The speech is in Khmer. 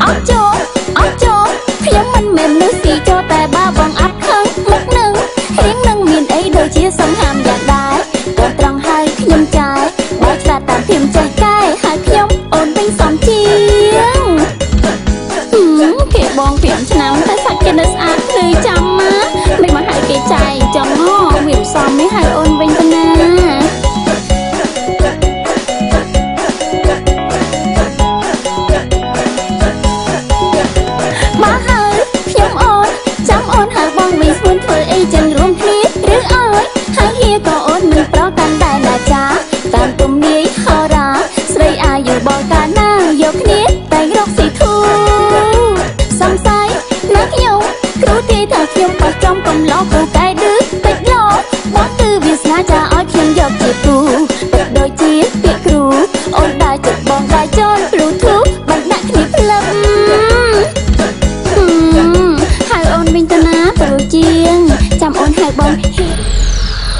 អត់ចូលខ្ញុំមិនមែនមនុស្សស៊ីចូលតែបើបងអត់ខឹងមុខនឹងរៀងនឹងមានអីដូចជាសង្ហាមយ៉ាងដែរក៏ត្រង់ហើយខ្ញុំចាយបើឆ្លាតតាមភាពចេះកែហើយខ្ញុំអូនវិញសំជាងគេបង5ឆ្នាំតែសាច់គេនៅស្អាតភ្លឺចាំមកមិនមកឲ្យគេចាយចំហវាសំនេះហើយអូនវិញទៅណាមកហើយខ្ញុំអូនចាំអូនហើយបងវិញស្មួនធ្វើអីចឹងរួមគ្នាឬអើយហើយហៀក៏អូនមិនប្រកាន់តែណាចាតាមទំនាយហោរាស្រីអាយុបងកាលណាយកគ្នាតែងរកស៊ីធូសង្ស័យណាខ្ញុំគ្រូទីថាខ្ញុំបោះចំកំឡោះគូកែឌឺតិចឡោបងគឺវាសនាចាឲ្យខ្ញុំយកជាគូទឹកដូចជាពាក្យគ្រូអូនដែរចិត្តបងដែរចន Bluetooth បានដាក់គ្នាផ្លឹមហៅអូនវិញទៅណាព្រោះជាងចាំអូនហៅបង